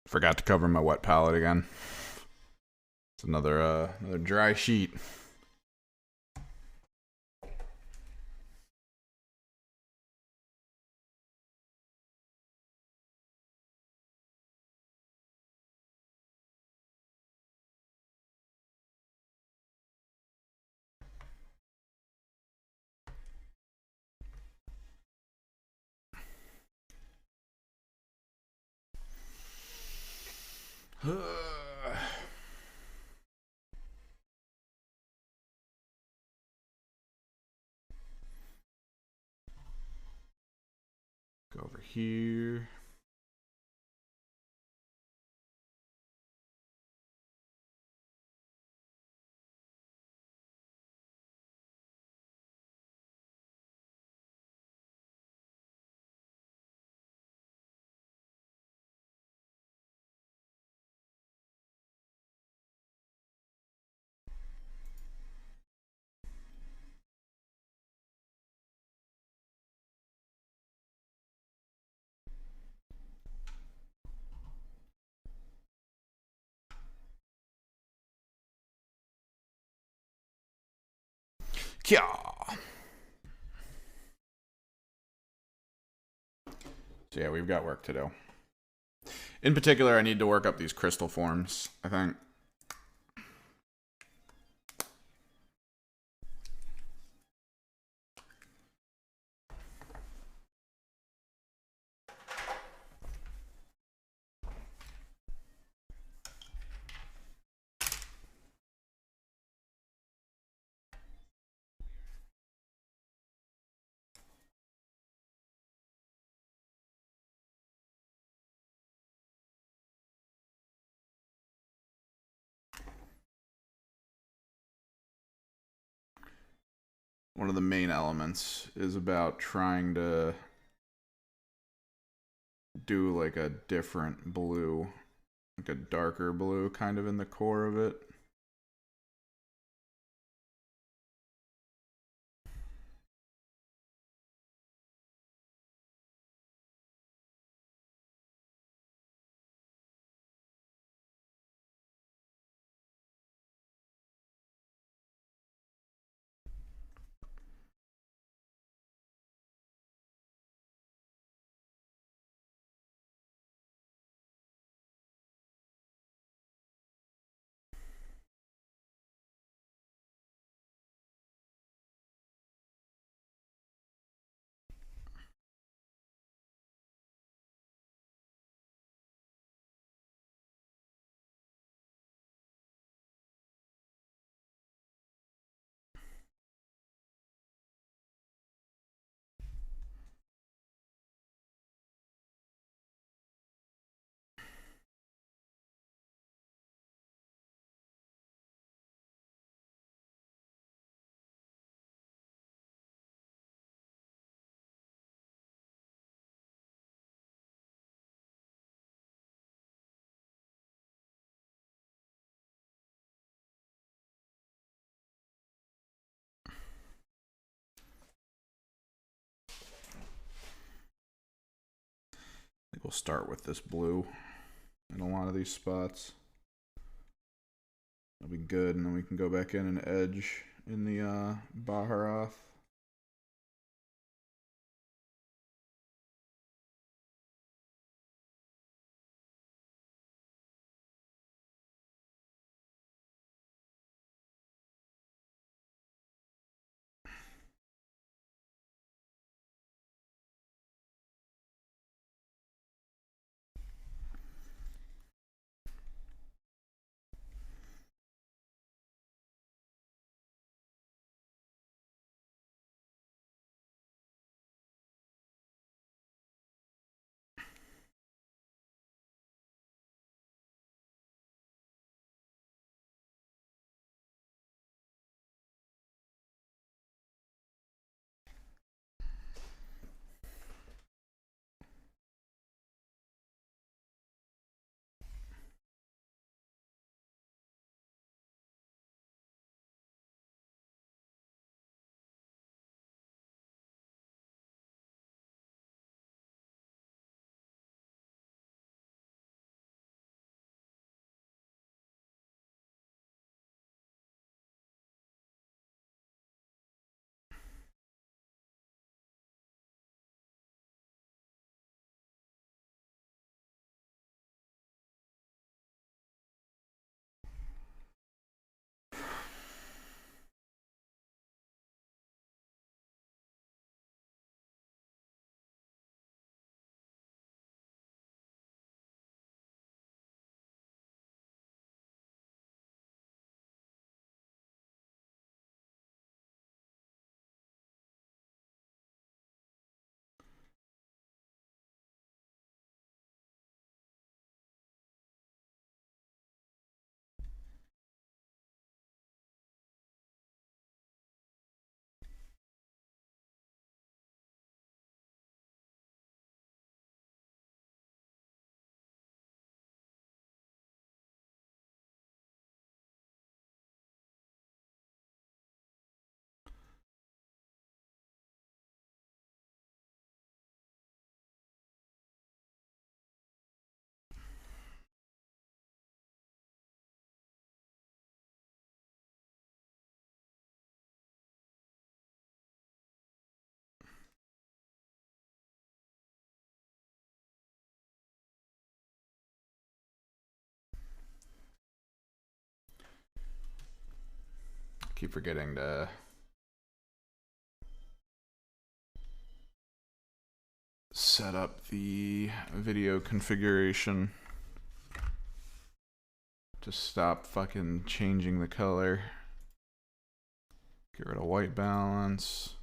Forgot to cover my wet palette again. It's another dry sheet. Go over here. Yeah. So yeah, we've got work to do. In particular, I need to work up these crystal forms, I think. One of the main elements is about trying to do like a different blue, like a darker blue kind of in the core of it. I think we'll start with this blue in a lot of these spots. That'll be good, and then we can go back in and edge in the Baharoth. keep forgetting to set up the video configuration to stop fucking changing the color. Get rid of white balance.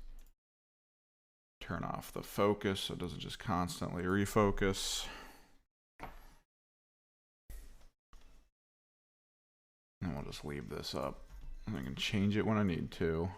Turn off the focus so it doesn't just constantly refocus. And we'll just leave this up. And I can change it when I need to.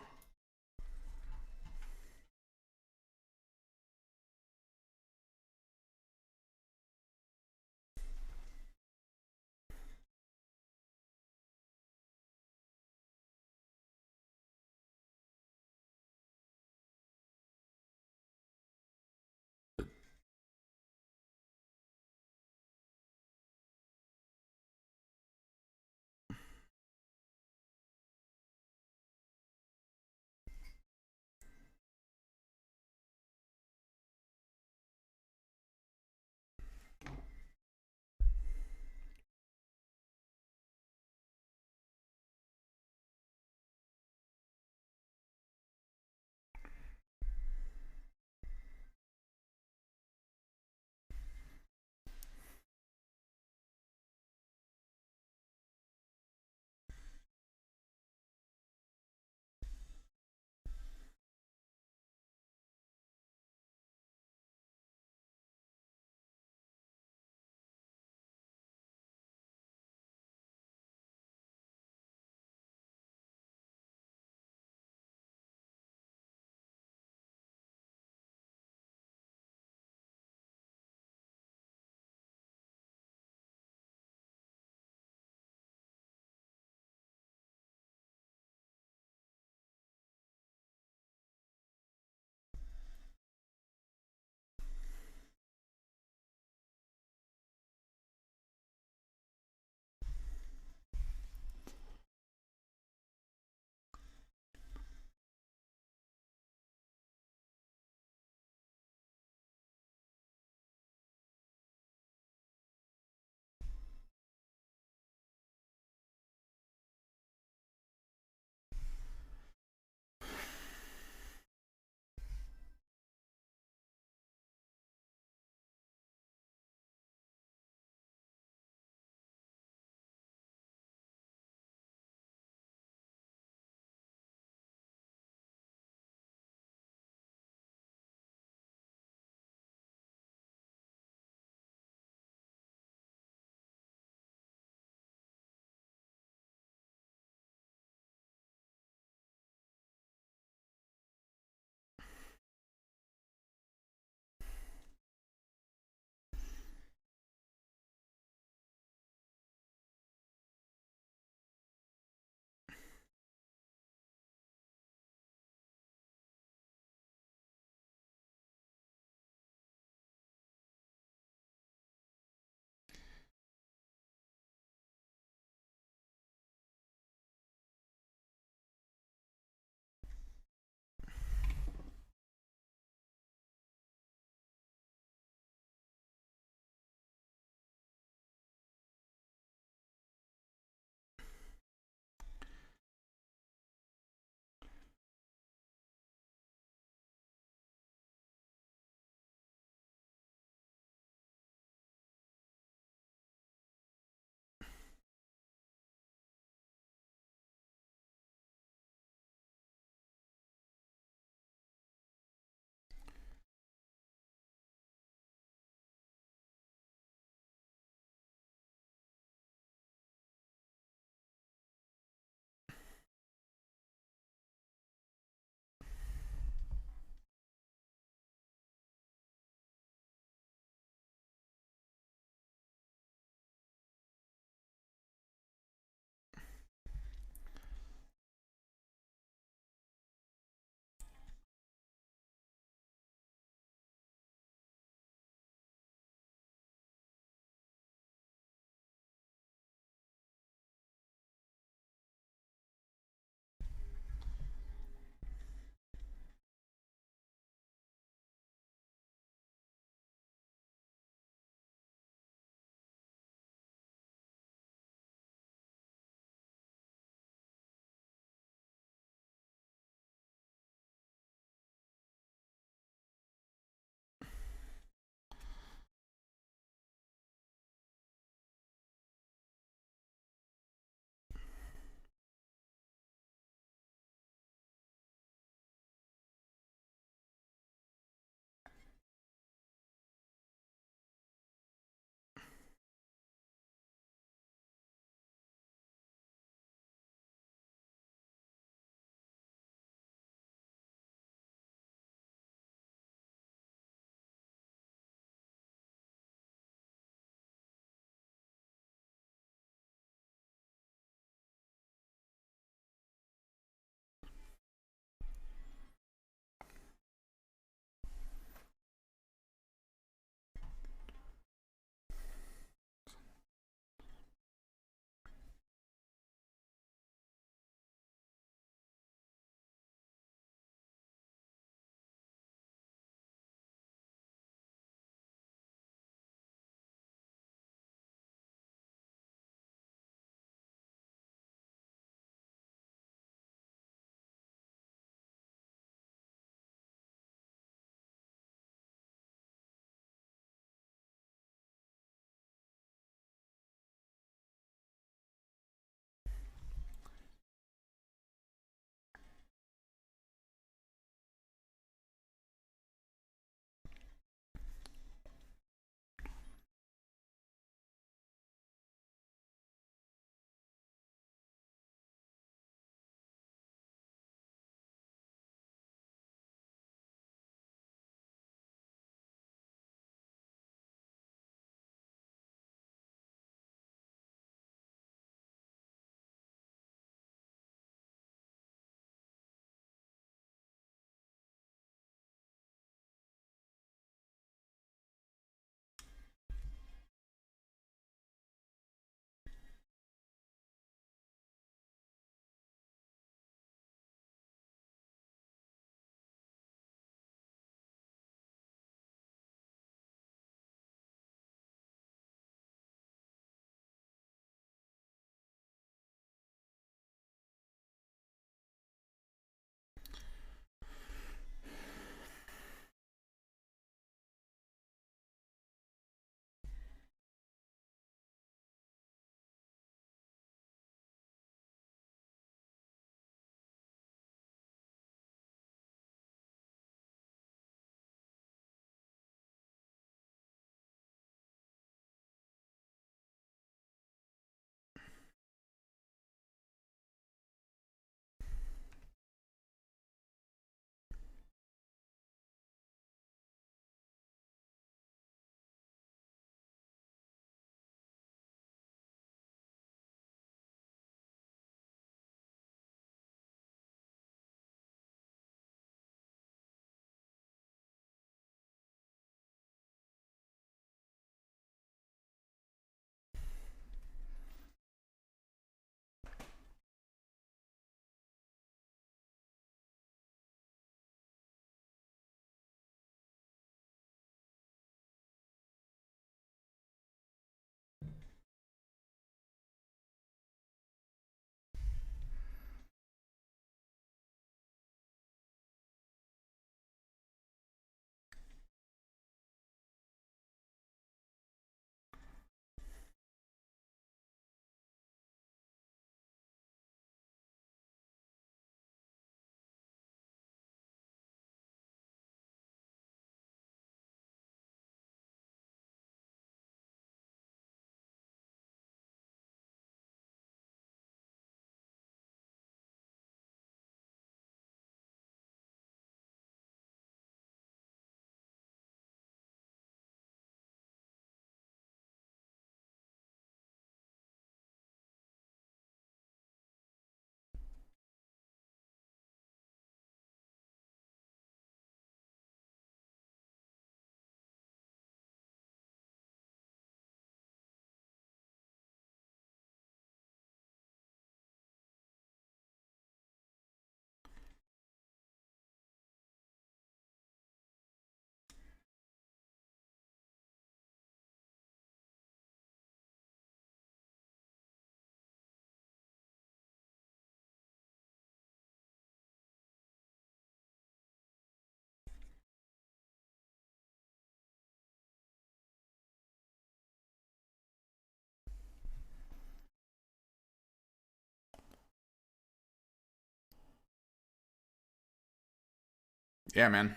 Yeah, man.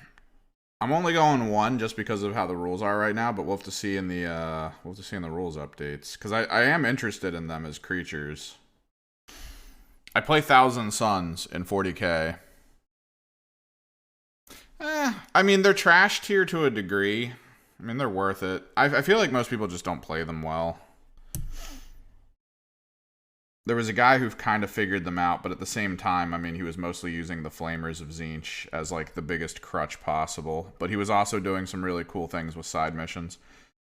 I'm only going one just because of how the rules are right now, but we'll have to see in the rules updates because I am interested in them as creatures. I play Thousand Suns in 40k. I mean they're trash tier to a degree. I mean they're worth it. I feel like most people just don't play them well. There was a guy who kind of figured them out, but at the same time, I mean, he was mostly using the Flamers of Tzeentch as like the biggest crutch possible. But he was also doing some really cool things with side missions.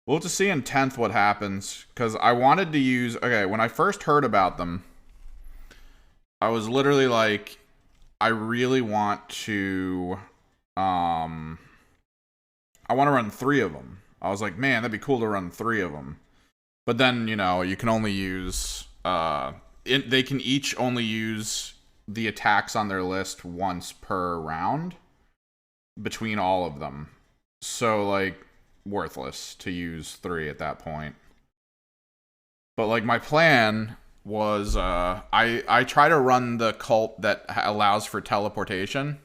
We'll have to see in 10th what happens, because I wanted to use... Okay, when I first heard about them, I was literally like, I really want to... I want to run 3 of them. I was like, man, that'd be cool to run 3 of them. But then, you know, you can only use... they can each only use the attacks on their list once per round between all of them. So, like, worthless to use 3 at that point. But, like, my plan was I try to run the cult that allows for teleportation.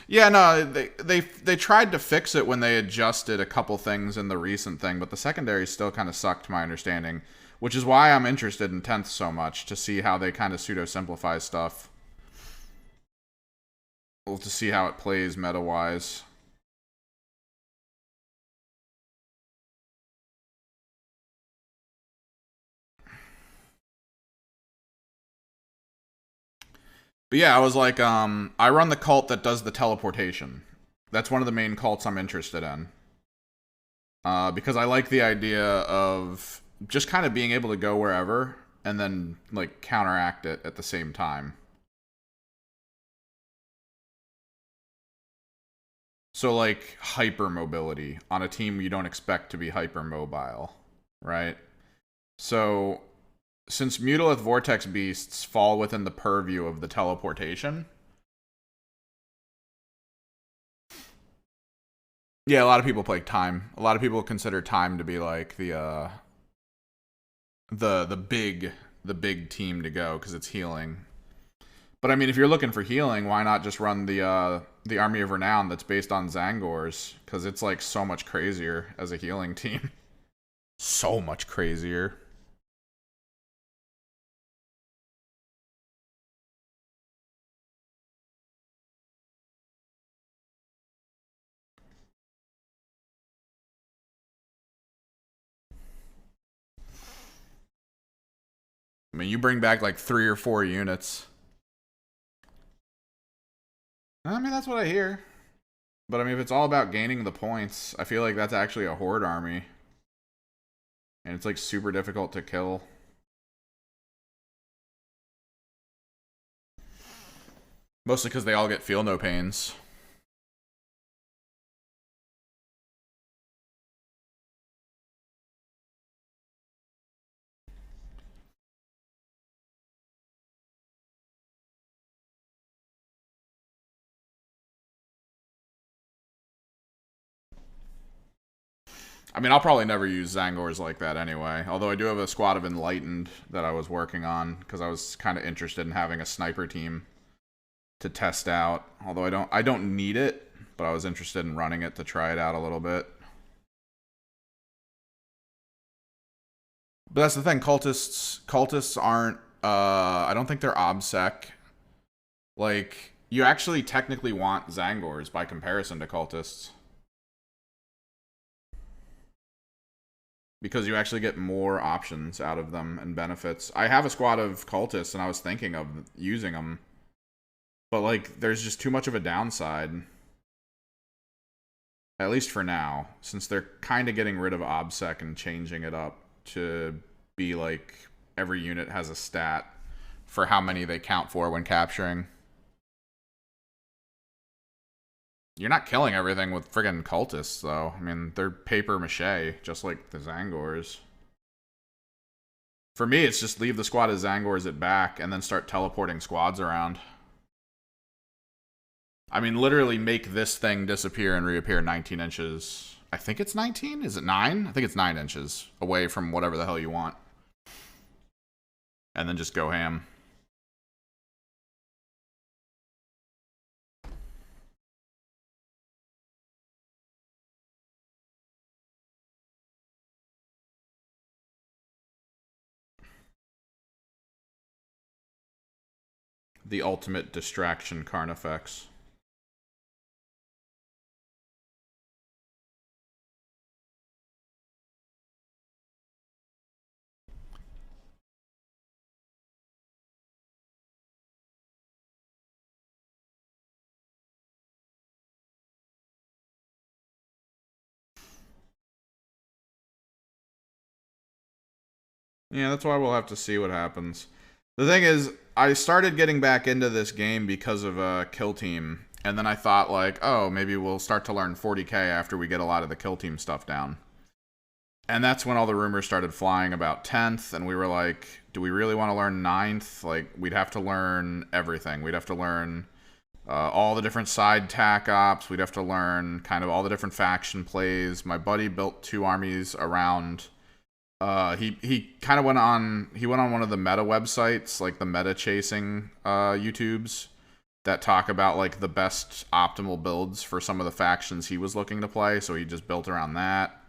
Yeah, no, they tried to fix it when they adjusted a couple things in the recent thing, but the secondary still kind of sucked, to my understanding, which is why I'm interested in 10th so much, to see how they kind of pseudo-simplify stuff. We'll have to see how it plays meta-wise. But yeah, I was like, I run the cult that does the teleportation. That's one of the main cults I'm interested in. Because I like the idea of just kind of being able to go wherever and then, like, counteract it at the same time. So, like, hyper-mobility on a team you don't expect to be hyper-mobile, right? So, since Mutalith Vortex Beasts fall within the purview of the teleportation... Yeah, a lot of people play time. A lot of people consider time to be like the big team to go because it's healing. But I mean, if you're looking for healing, why not just run the Army of Renown that's based on Zangors? Because it's like so much crazier as a healing team. So much crazier. I mean, you bring back like 3 or 4 units. I mean, that's what I hear. But I mean, if it's all about gaining the points, I feel like that's actually a horde army. And it's like super difficult to kill. Mostly because they all get feel no pains. I mean, I'll probably never use Zangors like that anyway. Although I do have a squad of Enlightened that I was working on because I was kind of interested in having a sniper team to test out. Although I don't need it, but I was interested in running it to try it out a little bit. But that's the thing, cultists aren't I don't think they're obsec. Like, you actually technically want Zangors by comparison to cultists. Because you actually get more options out of them and benefits. I have a squad of cultists and I was thinking of using them. But, like, there's just too much of a downside. At least for now. Since they're kind of getting rid of OBSEC and changing it up to be, like, every unit has a stat for how many they count for when capturing. You're not killing everything with friggin' cultists, though. I mean, they're paper mache, just like the Zangors. For me, it's just leave the squad of Zangors at back and then start teleporting squads around. I mean, literally make this thing disappear and reappear 19 inches. I think it's 19? Is it 9? I think it's 9 inches away from whatever the hell you want. And then just go ham. the ultimate distraction Carnifex. Yeah, that's why we'll have to see what happens. The thing is, I started getting back into this game because of Kill Team, and then I thought, like, oh, maybe we'll start to learn 40k after we get a lot of the Kill Team stuff down. And that's when all the rumors started flying about 10th, and we were like, do we really want to learn 9th? Like, we'd have to learn everything. We'd have to learn all the different side tac ops. We'd have to learn kind of all the different faction plays. My buddy built 2 armies around... he kind of went on one of the meta websites, like the meta chasing YouTubes that talk about like the best optimal builds for some of the factions he was looking to play, so he just built around that.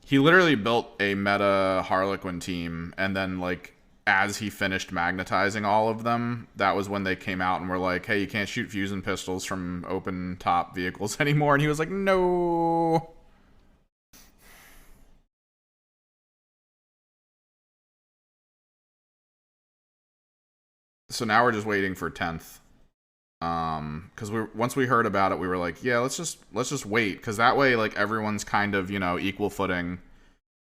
He literally built a meta Harlequin team, and then like as he finished magnetizing all of them, that was when they came out and were like, hey, you can't shoot fusion pistols from open top vehicles anymore, and he was like, no. So now we're just waiting for 10th. Because once we heard about it, we were like, yeah, let's just wait, because that way, like, everyone's kind of, you know, equal footing.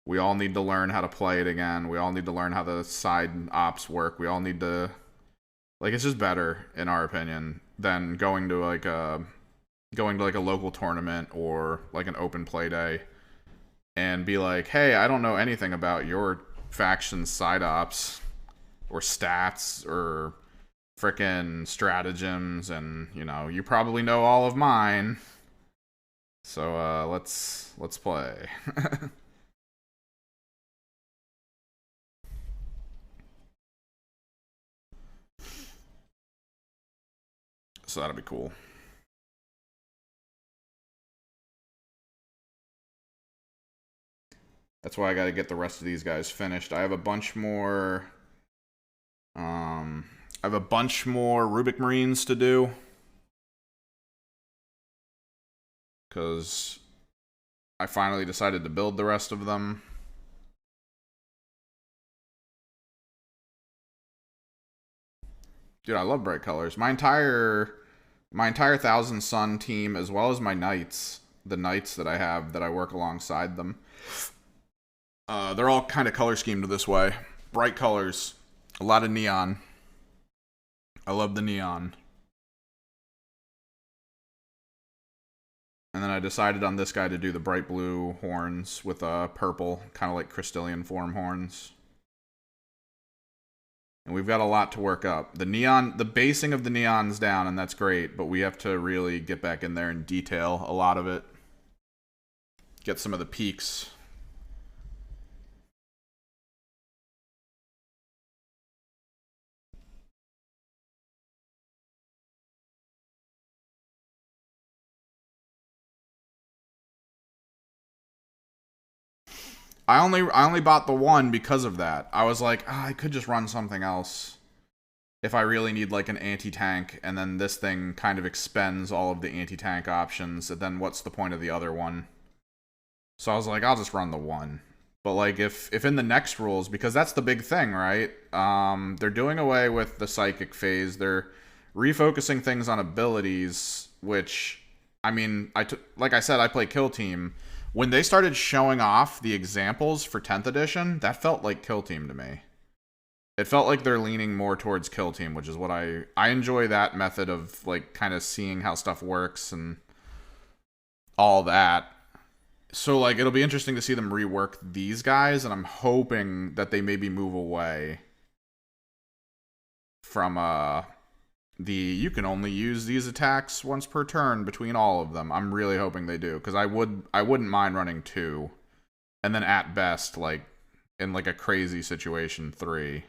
We all need to learn how to play it again. We all need to learn how the side ops work. We all need to, like, it's just better, in our opinion, than going to like a local tournament or like an open play day and be like, hey, I don't know anything about your faction's side ops or stats or frickin' stratagems, and you know, you probably know all of mine. So let's play. So that'll be cool. That's why I gotta get the rest of these guys finished. I have a bunch more Rubik Marines to do, because I finally decided to build the rest of them. Dude, I love bright colors. My entire Thousand Sun team, as well as my knights, the knights that I have that I work alongside them, they're all kind of color schemed this way. Bright colors, a lot of neon. I love the neon. And then I decided on this guy to do the bright blue horns with purple, kind of like Crystallian form horns. And we've got a lot to work up. The basing of the neon's down, and that's great, but we have to really get back in there and detail a lot of it. Get some of the peaks. I only bought the one because of that. I was like, I could just run something else if I really need like an anti-tank, and then this thing kind of expends all of the anti-tank options, and then what's the point of the other one? So I was like, I'll just run the one. But like if in the next rules, because that's the big thing, right? They're doing away with the psychic phase. They're refocusing things on abilities, which, I mean, like I said, I play Kill Team. When they started showing off the examples for 10th edition, that felt like Kill Team to me. It felt like they're leaning more towards Kill Team, which is what I enjoy, that method of like kind of seeing how stuff works and all that. So like it'll be interesting to see them rework these guys, and I'm hoping that they maybe move away from you can only use these attacks once per turn between all of them. I'm really hoping they do, because I wouldn't mind running 2, and then at best, like in like a crazy situation, 3.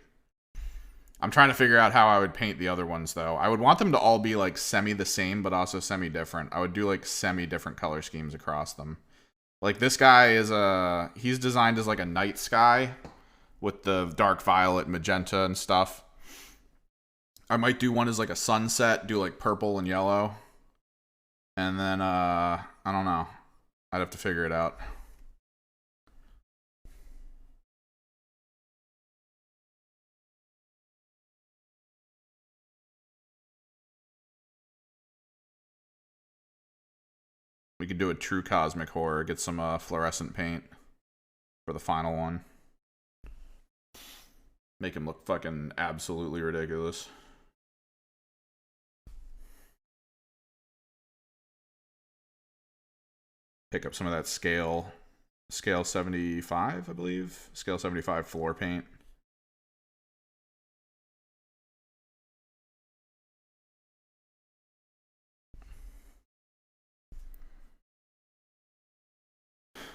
I'm trying to figure out how I would paint the other ones though. I would want them to all be like semi the same, but also semi different. I would do like semi different color schemes across them. Like this guy is he's designed as like a night sky with the dark violet, magenta and stuff. I might do one as like a sunset, do like purple and yellow. And then, I don't know. I'd have to figure it out. We could do a true cosmic horror, get some fluorescent paint for the final one. Make him look fucking absolutely ridiculous. Pick up some of that scale 75, I believe. Scale 75 floor paint.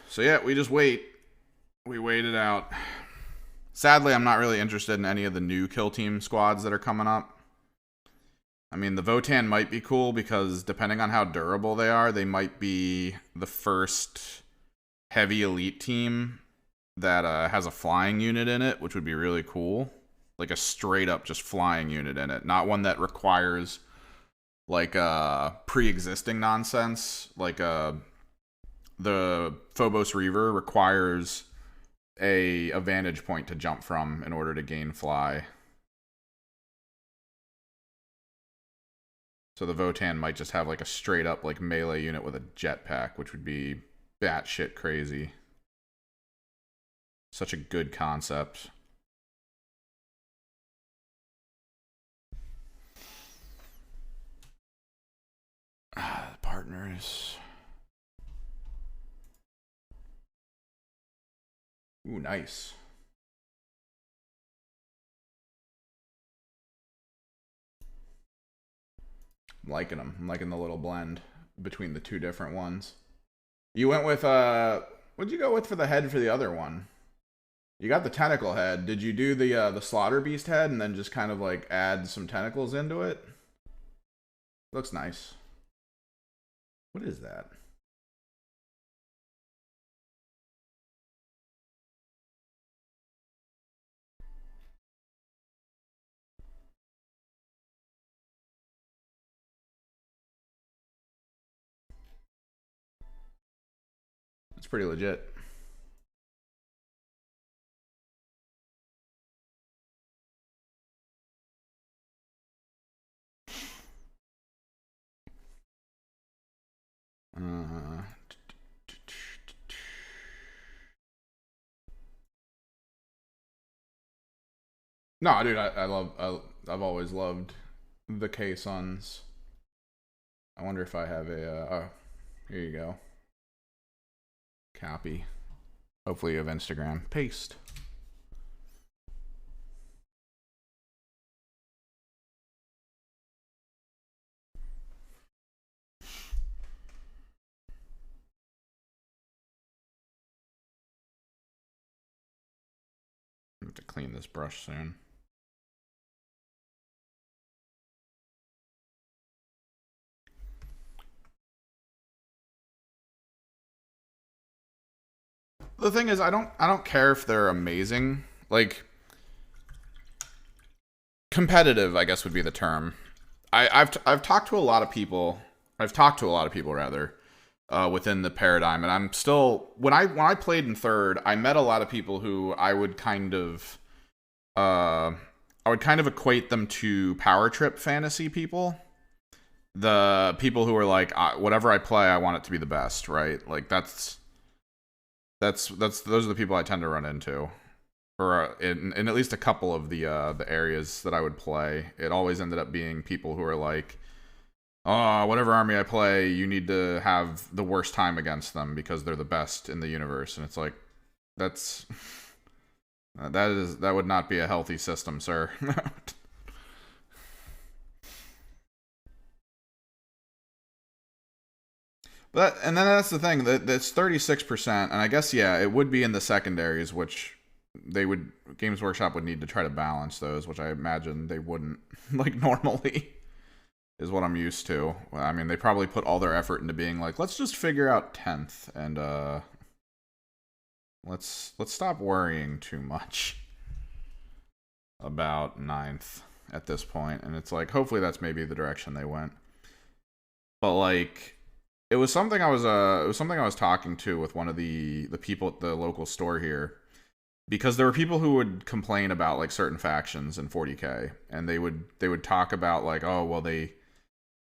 So yeah, we just wait. We wait it out. Sadly, I'm not really interested in any of the new kill team squads that are coming up. I mean, the Votann might be cool because depending on how durable they are, they might be the first heavy elite team that has a flying unit in it, which would be really cool. Like a straight up just flying unit in it. Not one that requires like pre-existing nonsense. Like the Phobos Reaver requires a vantage point to jump from in order to gain fly. So the Votann might just have like a straight up like melee unit with a jetpack, which would be batshit crazy. Such a good concept. Partners. Ooh, nice. I'm liking them. I'm liking the little blend between the two different ones. You went with what'd you go with for the head for the other one? You got the tentacle head. Did you do the slaughter beast head and then just kind of like add some tentacles into it? Looks nice. What is that? It's pretty legit. No, dude, I've always loved the K-Suns. I wonder if I have a, oh, here you go. Copy. Hopefully you have Instagram. Paste. I have to clean this brush soon. The thing is, I don't care if they're amazing. Like competitive, I guess would be the term. I've talked to a lot of people. I've talked to a lot of people rather within the paradigm, and I'm still when I played in third, I met a lot of people who I would kind of equate them to power trip fantasy people. The people who are like, whatever I play, I want it to be the best, right? Like that's those are the people I tend to run into. Or in at least a couple of the areas that I would play, it always ended up being people who are like, oh, whatever army I play, you need to have the worst time against them because they're the best in the universe. And it's like, that would not be a healthy system, sir. And then that's the thing, that's 36%, and I guess yeah, it would be in the secondaries, which Games Workshop would need to try to balance those, which I imagine they wouldn't like normally, is what I'm used to. I mean, they probably put all their effort into being like, let's just figure out 10th and let's stop worrying too much about 9th. at this point, and it's like hopefully that's maybe the direction they went. But like it was something I was talking to with one of the people at the local store here, because there were people who would complain about like certain factions in 40K, and they would talk about like, oh well, they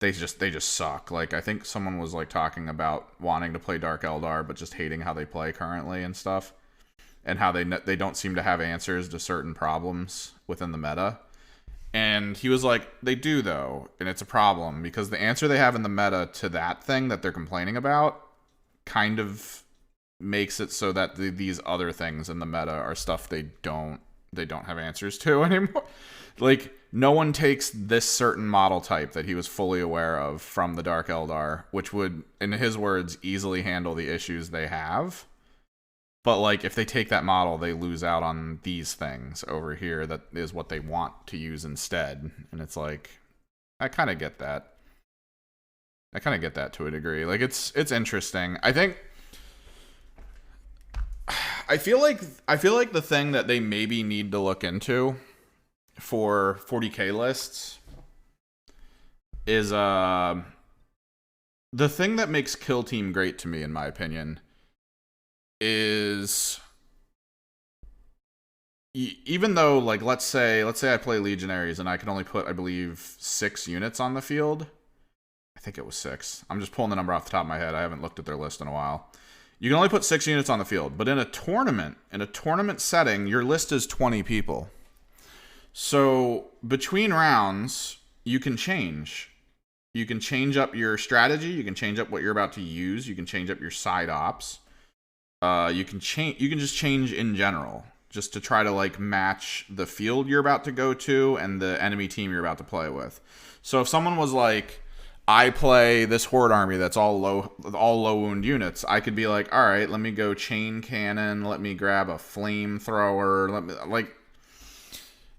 just suck. Like I think someone was like talking about wanting to play Dark Eldar but just hating how they play currently and stuff, and how they don't seem to have answers to certain problems within the meta. And he was like, they do though, and it's a problem because the answer they have in the meta to that thing that they're complaining about kind of makes it so that these other things in the meta are stuff they don't have answers to anymore. Like no one takes this certain model type that he was fully aware of from the Dark Eldar, which would, in his words, easily handle the issues they have. But like if they take that model, they lose out on these things over here that is what they want to use instead. And it's like, I kind of get that. I kind of get that to a degree. Like it's interesting. I feel like the thing that they maybe need to look into for 40K lists is the thing that makes Kill Team great to me, in my opinion, is even though like let's say I play Legionaries and I can only put, I believe, 6 units on the field. I think it was 6. I'm just pulling the number off the top of my head. I haven't looked at their list in a while. You can only put 6 units on the field, but in a tournament setting, your list is 20 people. So between rounds, you can change. You can change up your strategy. You can change up what you're about to use. You can change up your side ops. You can just change in general, just to try to like match the field you're about to go to and the enemy team you're about to play with. So if someone was like, I play this horde army that's all low wound units, I could be like, all right, let me go chain cannon, let me grab a flamethrower, let me like,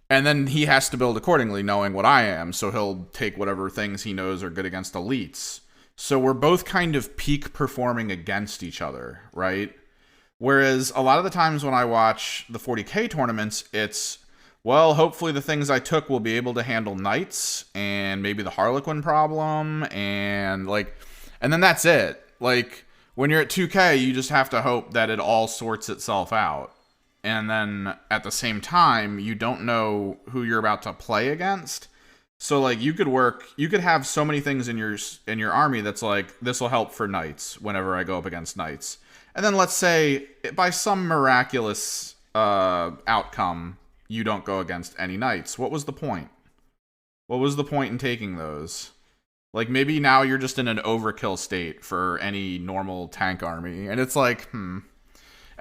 and then he has to build accordingly, knowing what I am. So he'll take whatever things he knows are good against elites. So we're both kind of peak performing against each other, right? Whereas a lot of the times when I watch the 40K tournaments, it's, well, hopefully the things I took will be able to handle knights and maybe the Harlequin problem and like, and then that's it. Like when you're at 2K, you just have to hope that it all sorts itself out. And then at the same time, you don't know who you're about to play against. So like you could have so many things in your army that's like, this will help for knights whenever I go up against knights. And then let's say by some miraculous outcome, you don't go against any knights. What was the point? What was the point in taking those? Like maybe now you're just in an overkill state for any normal tank army. And it's like,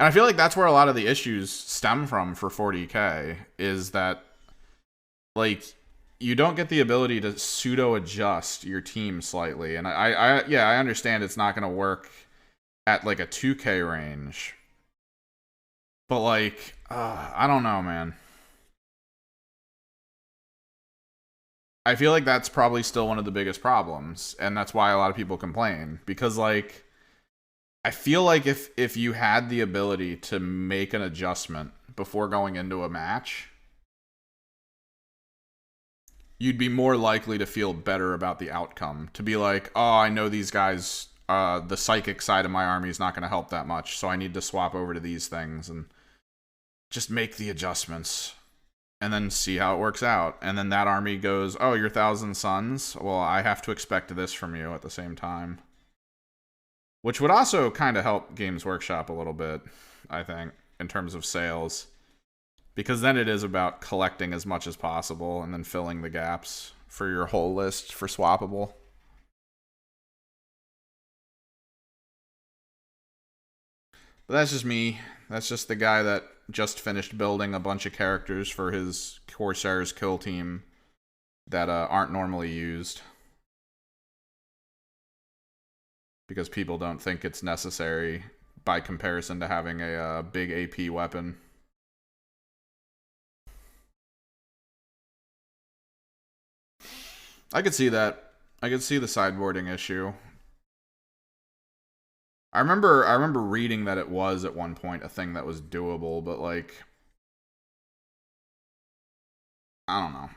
And I feel like that's where a lot of the issues stem from for 40K, is that like you don't get the ability to pseudo adjust your team slightly. And I understand it's not going to work at like a 2K range, but like I don't know, man. I feel like that's probably still one of the biggest problems, and that's why a lot of people complain, because like I feel like if you had the ability to make an adjustment before going into a match, you'd be more likely to feel better about the outcome, to be like, oh, I know these guys, the psychic side of my army is not going to help that much, so I need to swap over to these things and just make the adjustments and then see how it works out. And then that army goes, oh, you're 1,000 Suns? Well, I have to expect this from you at the same time. Which would also kind of help Games Workshop a little bit, I think, in terms of sales. Because then it is about collecting as much as possible and then filling the gaps for your whole list for swappable. But that's just me. That's just the guy that just finished building a bunch of characters for his Corsairs kill team that aren't normally used. Because people don't think it's necessary by comparison to having a big AP weapon. I could see that. I could see the sideboarding issue. I remember reading that it was at one point a thing that was doable, but like I don't know.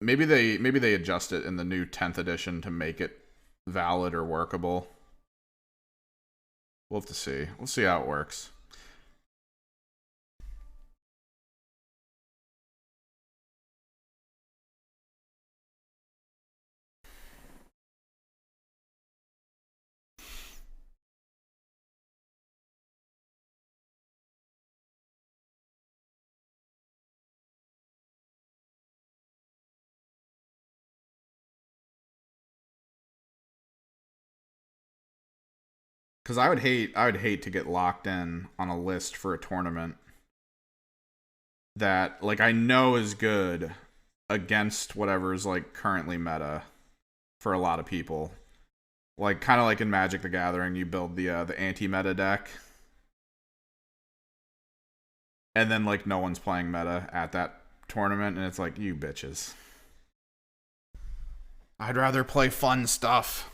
maybe they adjust it in the new 10th edition to make it valid or workable. We'll have to see. We'll see how it works. Because I would hate to get locked in on a list for a tournament that like I know is good against whatever's like currently meta for a lot of people. Like kind of like in Magic the Gathering, you build the anti-meta deck, and then like no one's playing meta at that tournament, and it's like you bitches. I'd rather play fun stuff.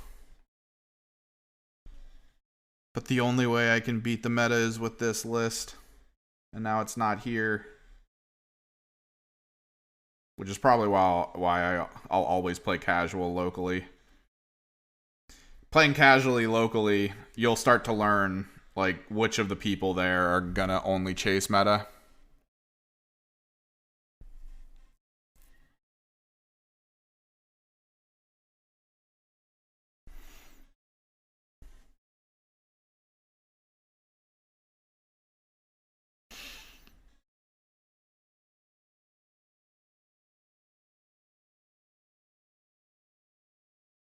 But the only way I can beat the meta is with this list. And now it's not here. Which is probably why I'll always play casual locally. Playing casually locally, you'll start to learn like which of the people there are gonna only chase meta.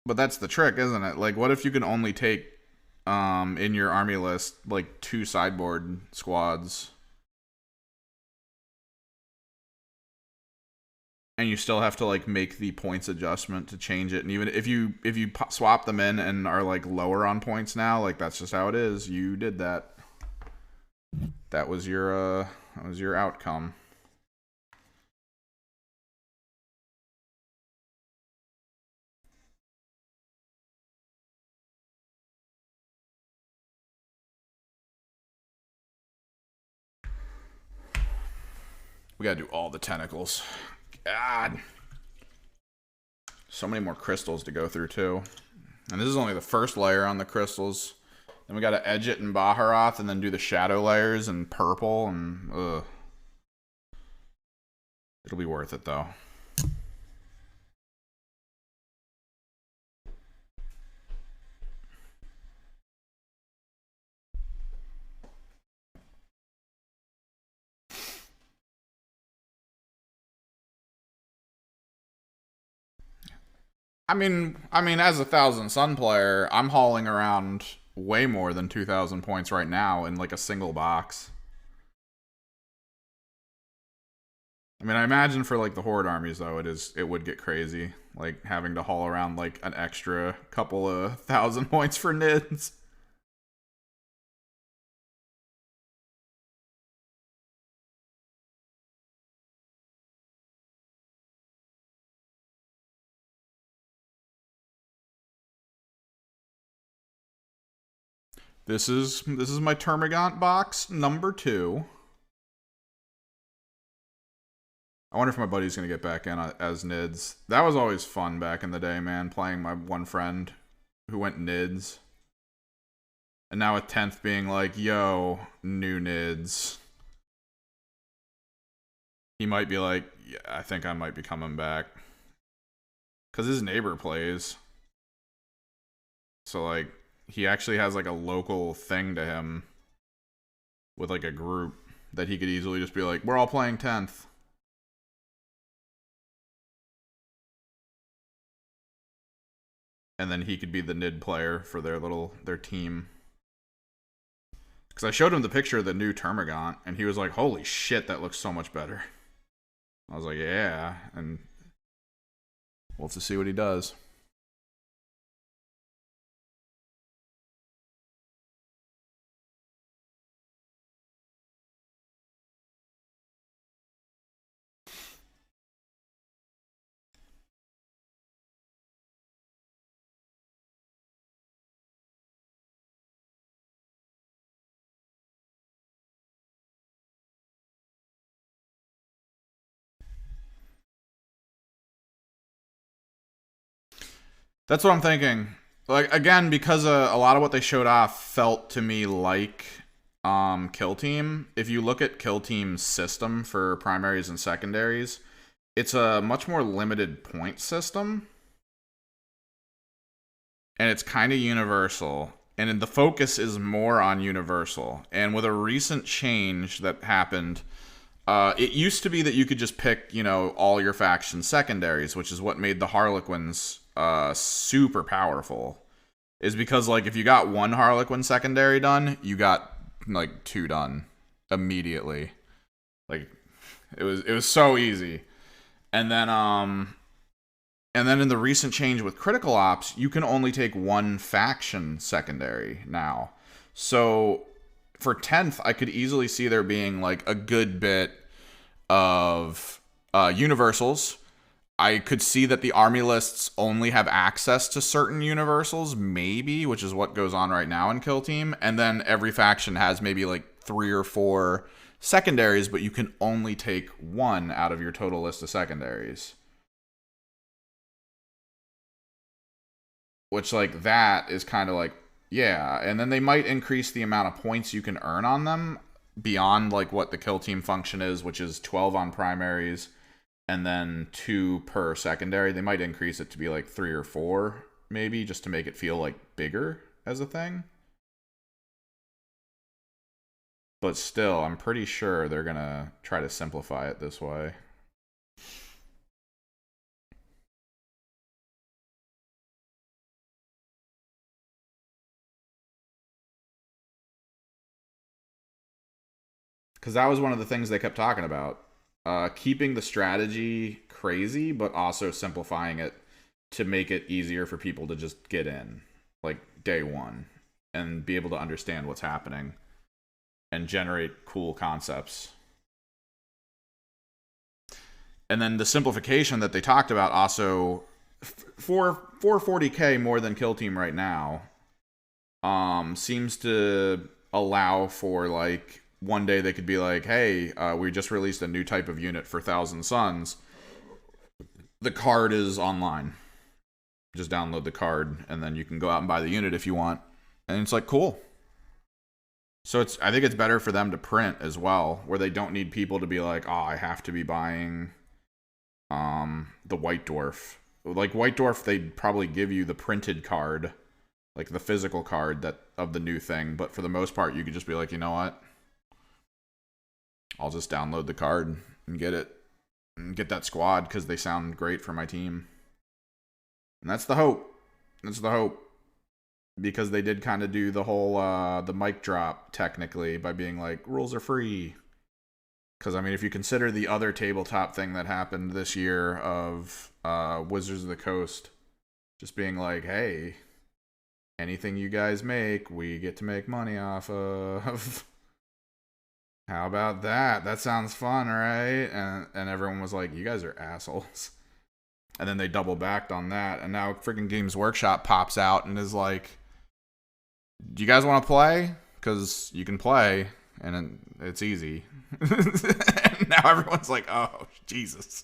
But that's the trick, isn't it? Like, what if you can only take in your army list like 2 sideboard squads, and you still have to like make the points adjustment to change it. And even if you swap them in and are like lower on points now, like that's just how it is. You did that. That was your outcome. We gotta do all the tentacles. God. So many more crystals to go through, too. And this is only the first layer on the crystals. Then we gotta edge it in Baharoth and then do the shadow layers in purple. And, ugh. It'll be worth it, though. I mean, as a Thousand Sun player, I'm hauling around way more than 2,000 points right now in like a single box. I mean, I imagine for like the Horde armies though, it would get crazy, like having to haul around like an extra couple of thousand points for nids. This is my Termagant box number 2. I wonder if my buddy's gonna get back in as Nids. That was always fun back in the day, man. Playing my one friend who went Nids, and now with 10th being like, "Yo, new Nids." He might be like, "Yeah, I think I might be coming back," because his neighbor plays. So like, he actually has like a local thing to him with like a group that he could easily just be like, "We're all playing 10th." And then he could be the Nid player for their team. Because I showed him the picture of the new Termagant, and he was like, "Holy shit, that looks so much better." I was like, "Yeah," and we'll have to see what he does. That's what I'm thinking. Like again, because a lot of what they showed off felt to me like Kill Team. If you look at Kill Team's system for primaries and secondaries, it's a much more limited point system, and it's kind of universal. And the focus is more on universal. And with a recent change that happened, it used to be that you could just pick, all your faction secondaries, which is what made the Harlequins super powerful. Is because like if you got one Harlequin secondary done, you got like two done immediately. Like it was so easy. And then in the recent change with critical ops, you can only take one faction secondary now. So for 10th, I could easily see there being like a good bit of universals. I could see that the army lists only have access to certain universals, maybe, which is what goes on right now in Kill Team. And then every faction has maybe like 3 or 4 secondaries, but you can only take one out of your total list of secondaries. Which, like, that is kind of like, yeah. And then they might increase the amount of points you can earn on them beyond, like, what the Kill Team function is, which is 12 on primaries and then 2 per secondary. They might increase it to be, like, 3 or 4, maybe, just to make it feel, like, bigger as a thing. But still, I'm pretty sure they're going to try to simplify it this way. Because that was one of the things they kept talking about. Keeping the strategy crazy, but also simplifying it to make it easier for people to just get in, like day one, and be able to understand what's happening and generate cool concepts. And then the simplification that they talked about also for 440k more than Kill Team right now seems to allow for like one day they could be like, hey, we just released a new type of unit for Thousand Suns. The card is online. Just download the card, and then you can go out and buy the unit if you want. And it's like, cool. So I think it's better for them to print as well, where they don't need people to be like, oh, I have to be buying the White Dwarf. Like White Dwarf, they'd probably give you the printed card, like the physical card that of the new thing. But for the most part, you could just be like, you know what? I'll just download the card and get it and get that squad because they sound great for my team. And that's the hope. That's the hope. Because they did kind of do the whole the mic drop technically by being like, rules are free. Because I mean, if you consider the other tabletop thing that happened this year of Wizards of the Coast just being like, hey, anything you guys make, we get to make money off of. How about that? That sounds fun, right? And everyone was like, you guys are assholes. And then they double backed on that. And now freaking Games Workshop pops out and is like, do you guys want to play? Because you can play, and it's easy. And now everyone's like, oh, Jesus.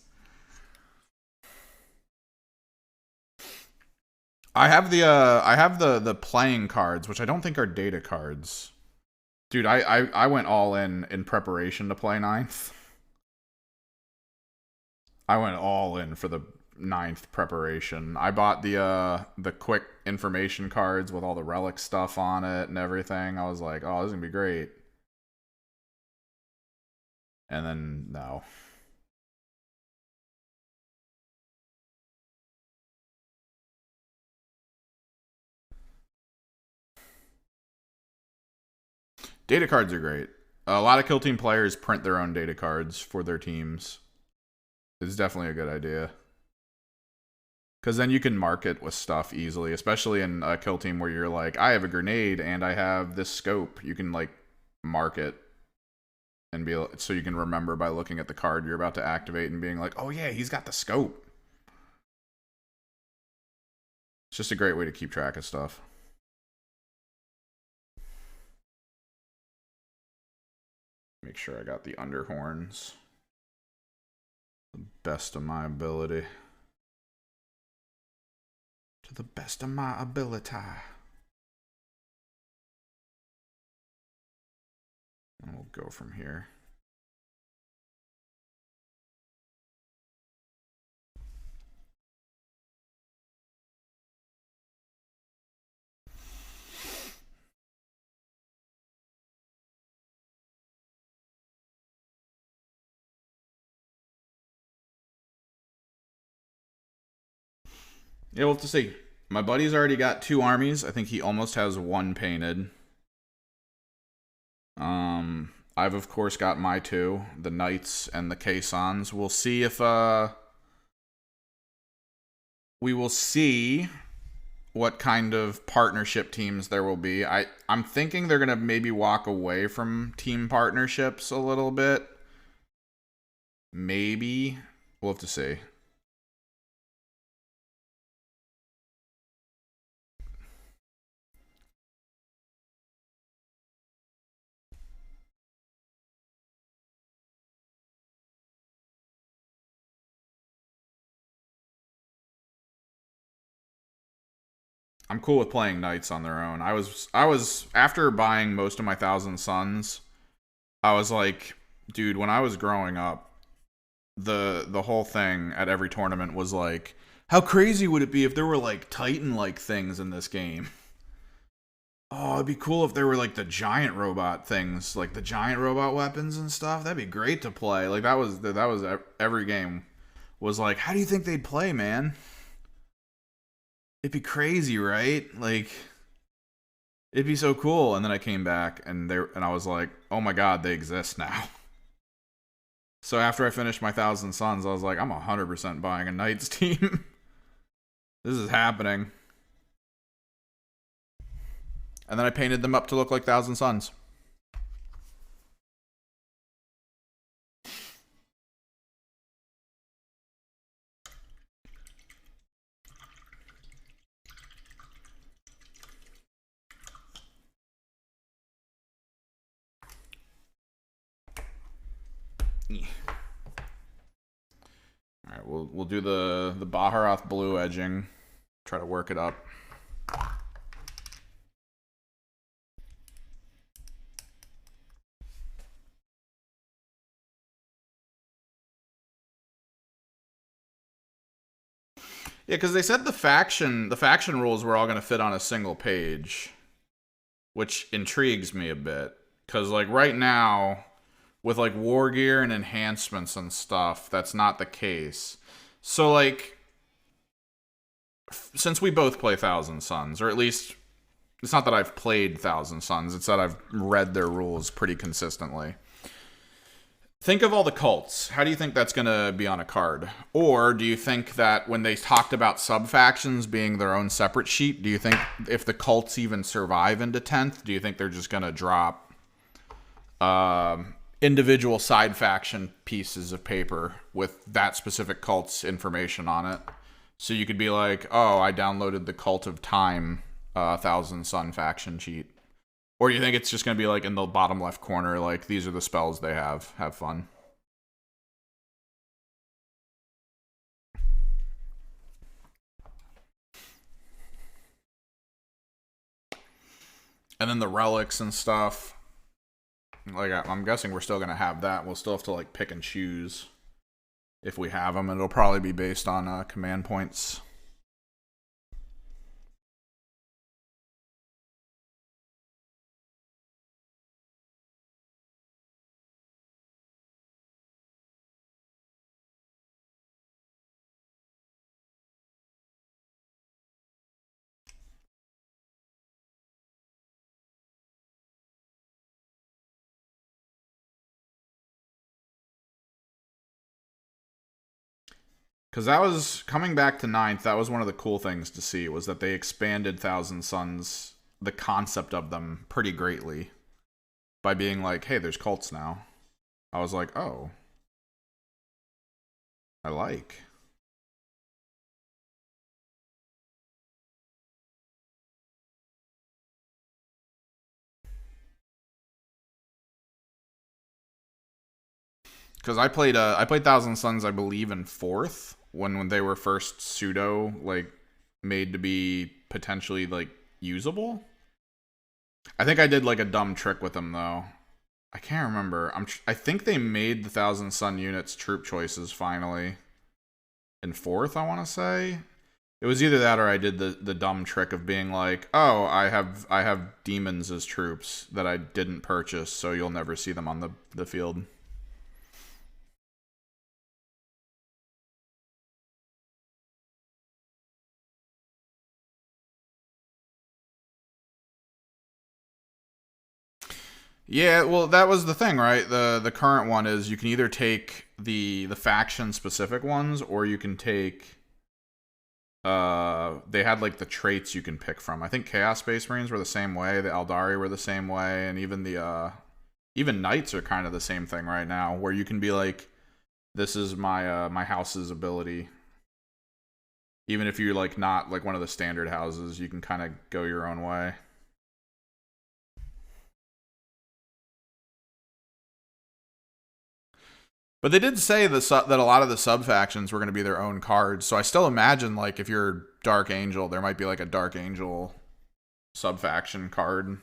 I have the playing cards, which I don't think are data cards. Dude, I went all in preparation to play ninth. I went all in for the ninth preparation. I bought the quick information cards with all the relic stuff on it and everything. I was like, oh, this is gonna be great. And then no. Data cards are great. A lot of Kill Team players print their own data cards for their teams. It's definitely a good idea. Because then you can market with stuff easily, especially in a Kill Team where you're like, I have a grenade and I have this scope. You can like market and be so you can remember by looking at the card you're about to activate and being like, oh yeah, he's got the scope. It's just a great way to keep track of stuff. Make sure I got the underhorns. The best of my ability. to the best of my ability. And we'll go from here. Yeah, we'll have to see. My buddy's already got 2 armies. I think he almost has 1 painted. I've of course got my 2, the Knights and the Caissons. We'll see if we will see what kind of partnership teams there will be. I'm thinking they're gonna maybe walk away from team partnerships a little bit. Maybe. We'll have to see. I'm cool with playing Knights on their own. I was after buying most of my Thousand Sons, I was like, dude, when I was growing up, the whole thing at every tournament was like, how crazy would it be if there were like Titan-like things in this game? Oh, it'd be cool if there were like the giant robot things, like the giant robot weapons and stuff. That'd be great to play. Like that was every game was like, how do you think they'd play, man? It'd be crazy, right? Like it'd be so cool. And then I came back and I was like, oh my god, they exist now. So after I finished my Thousand Sons, I was like, I'm 100% buying a Knights team. This is happening. And then I painted them up to look like Thousand Sons. All right, we'll do the Baharoth blue edging. Try to work it up. Yeah, because they said the faction rules were all going to fit on a single page, which intrigues me a bit. Because like right now, with like war gear and enhancements and stuff, that's not the case. So like, since we both play Thousand Sons, or at least it's not that I've played Thousand Sons, it's that I've read their rules pretty consistently. Think of all the cults. How do you think that's going to be on a card? Or do you think that when they talked about sub-factions being their own separate sheet, do you think if the cults even survive into 10th, do you think they're just going to drop individual side faction pieces of paper with that specific cult's information on it? So you could be like, oh, I downloaded the Cult of Time Thousand Sun faction sheet. Or you think it's just going to be like in the bottom left corner, like these are the spells they have. Have fun. And then the relics and stuff. Like I'm guessing we're still going to have that. We'll still have to like pick and choose if we have them. And it'll probably be based on command points. Because that was coming back to 9th. That was one of the cool things to see was that they expanded Thousand Sons, the concept of them, pretty greatly by being like, "Hey, there's cults now." I was like, "Oh, I like." Because I played Thousand Sons, I believe, in 4th when they were first pseudo like made to be potentially like usable. I think I did like a dumb trick with them though. I can't remember. I think they made the Thousand Sun units troop choices finally in fourth, I want to say. It was either that or I did the dumb trick of being like, "Oh, I have demons as troops that I didn't purchase, so you'll never see them on the field." Yeah, well, that was the thing, right? The current one is you can either take the faction specific ones, or you can take they had like the traits you can pick from. I think Chaos Space Marines were the same way, the Eldari were the same way, and even the even Knights are kind of the same thing right now, where you can be like, this is my my house's ability. Even if you're like not like one of the standard houses, you can kind of go your own way. But they did say that a lot of the sub factions were going to be their own cards. So I still imagine like if you're Dark Angel, there might be like a Dark Angel sub faction card.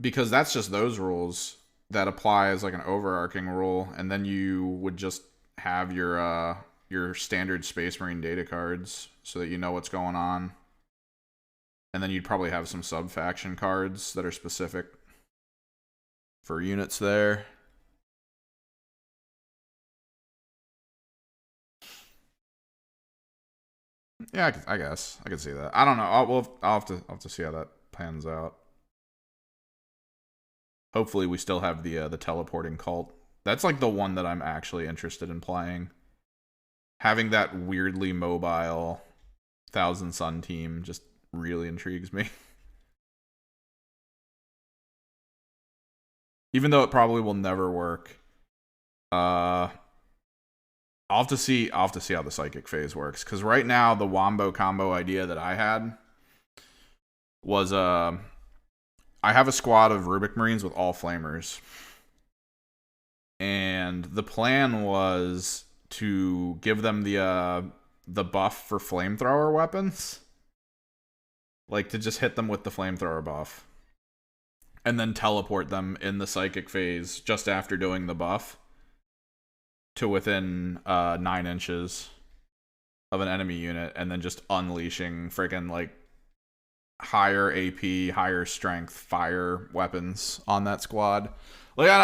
Because that's just those rules that apply as like an overarching rule, and then you would just have your standard Space Marine data cards so that you know what's going on. And then you'd probably have some sub faction cards that are specific for units there. Yeah, I guess I could see that. I don't know. I'll have to see how that pans out. Hopefully, we still have the teleporting cult. That's like the one that I'm actually interested in playing. Having that weirdly mobile Thousand Sun team just really intrigues me. Even though it probably will never work. I'll have to see how the psychic phase works, because right now the wombo combo idea that I had was I have a squad of Rubic Marines with all flamers. And the plan was to give them the buff for flamethrower weapons. Like to just hit them with the flamethrower buff. And then teleport them in the psychic phase just after doing the buff to within 9 inches of an enemy unit, and then just unleashing freaking like higher AP, higher strength fire weapons on that squad. Like